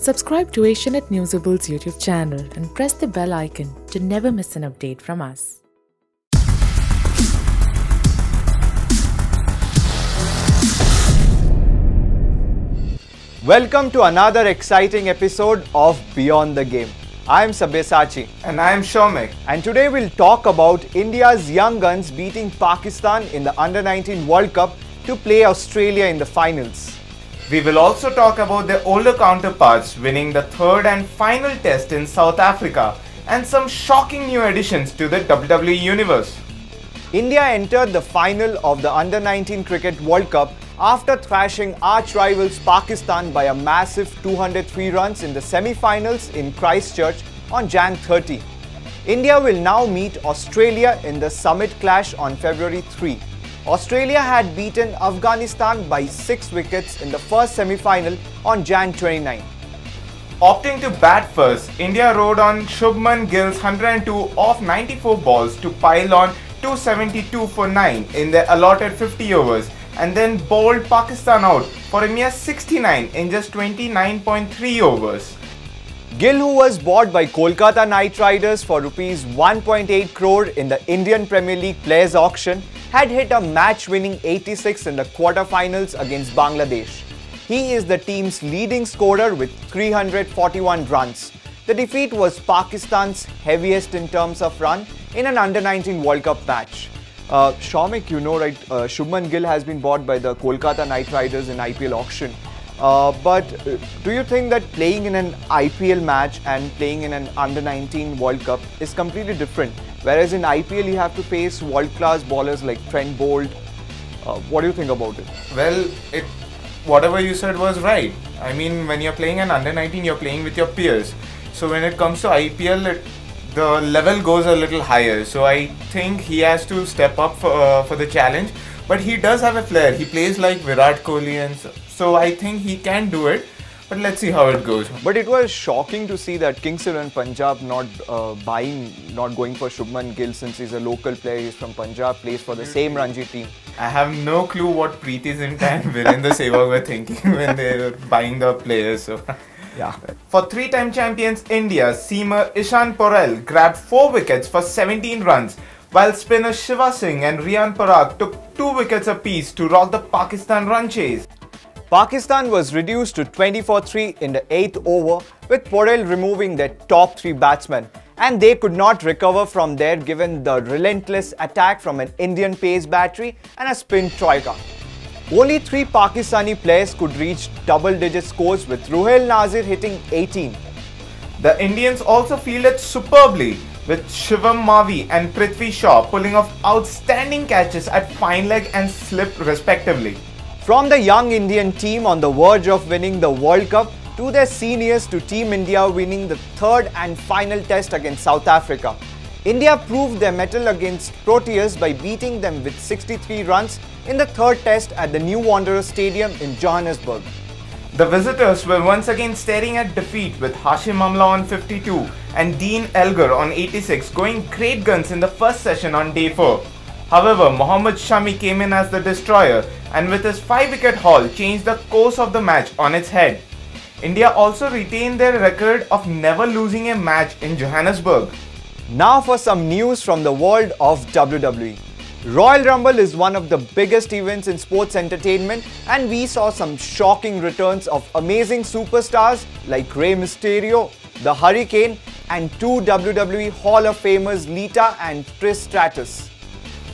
Subscribe to Asianet Newsable's YouTube channel and press the bell icon to never miss an update from us. Welcome to another exciting episode of Beyond the Game. I am Sabyasachi. And I am Shomik. And today we'll talk about India's young guns beating Pakistan in the Under-19 World Cup to play Australia in the finals. We will also talk about their older counterparts winning the third and final test in South Africa and some shocking new additions to the WWE universe. India entered the final of the Under-19 Cricket World Cup after thrashing arch-rivals Pakistan by a massive 203 runs in the semi-finals in Christchurch on Jan 30. India will now meet Australia in the summit clash on February 3. Australia had beaten Afghanistan by 6 wickets in the first semi-final on Jan 29. Opting to bat first, India rode on Shubman Gill's 102 off 94 balls to pile on 272 for 9 in their allotted 50 overs and then bowled Pakistan out for a mere 69 in just 29.3 overs. Gill, who was bought by Kolkata Knight Riders for Rs 1.8 crore in the Indian Premier League Players Auction, had hit a match-winning 86 in the quarter-finals against Bangladesh. He is the team's leading scorer with 341 runs. The defeat was Pakistan's heaviest in terms of run in an Under-19 World Cup match. Shomik, you know, right, Shubman Gill has been bought by the Kolkata Knight Riders in IPL auction. But do you think that playing in an IPL match and playing in an Under-19 World Cup is completely different? Whereas in IPL you have to face world-class bowlers like Trent Bolt. What do you think about it? Well, whatever you said was right. I mean, when you're playing an Under-19, you're playing with your peers. So when it comes to IPL, the level goes a little higher. So I think he has to step up for the challenge. But he does have a flair. He plays like Virat Kohli, and so I think he can do it. But let's see how it goes. But it was shocking to see that Kings XI Punjab not going for Shubman Gill since he's a local player. He's from Punjab, plays for the same Ranji team. I have no clue what Preeti Zinta and Virendra Sehwag were thinking when they were buying the players. So. Yeah. For three-time champions India, seamer Ishan Porel grabbed 4 wickets for 17 runs, while spinners Shiva Singh and Riyan Parag took 2 wickets apiece to rock the Pakistan run chase. Pakistan was reduced to 24-3 in the 8th over, with Porel removing their top 3 batsmen, and they could not recover from there given the relentless attack from an Indian pace battery and a spin troika. Only 3 Pakistani players could reach double-digit scores, with Ruhail Nazir hitting 18. The Indians also fielded superbly, with Shivam Mavi and Prithvi Shaw pulling off outstanding catches at fine leg and slip respectively. From the young Indian team on the verge of winning the World Cup to their seniors to Team India winning the third and final test against South Africa, India proved their mettle against Proteas by beating them with 63 runs in the third test at the New Wanderers Stadium in Johannesburg. The visitors were once again staring at defeat with Hashim Amla on 52 and Dean Elgar on 86 going great guns in the first session on day 4. However, Mohammad Shami came in as the destroyer and with his 5-wicket haul changed the course of the match on its head. India also retained their record of never losing a match in Johannesburg. Now for some news from the world of WWE. Royal Rumble is one of the biggest events in sports entertainment, and we saw some shocking returns of amazing superstars like Rey Mysterio, the Hurricane, and 2 WWE Hall of Famers Lita and Trish Stratus.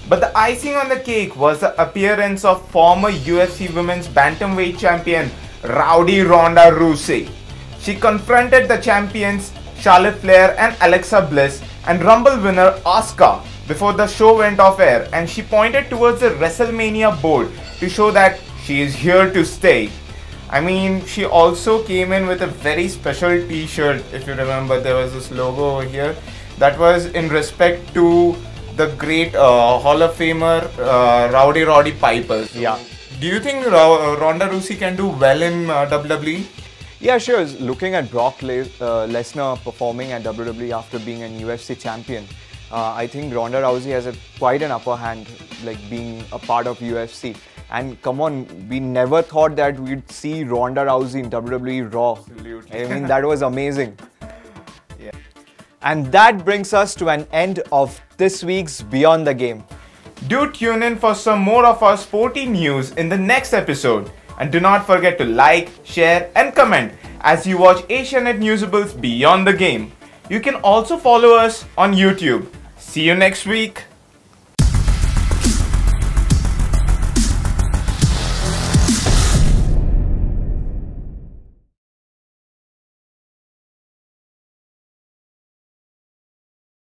But the icing on the cake was the appearance of former UFC Women's Bantamweight champion Rowdy Ronda Rousey. She confronted the champions Charlotte Flair and Alexa Bliss and Rumble winner Asuka before the show went off air, and she pointed towards the WrestleMania board to show that she is here to stay. I mean, she also came in with a very special t-shirt. If you remember, there was this logo over here that was in respect to the great Hall of Famer Roddy Piper. Yeah. Do you think Ronda Rousey can do well in WWE? Yeah, sure. Looking at Brock Lesnar performing at WWE after being an UFC champion, I think Ronda Rousey has quite an upper hand, like being a part of UFC. And come on, we never thought that we'd see Ronda Rousey in WWE Raw. Absolutely. I mean, that was amazing. Yeah. And that brings us to an end of this week's Beyond the Game. Do tune in for some more of our sporty news in the next episode. And do not forget to like, share and comment as you watch Asianet Newsables Beyond the Game. You can also follow us on YouTube. See you next week.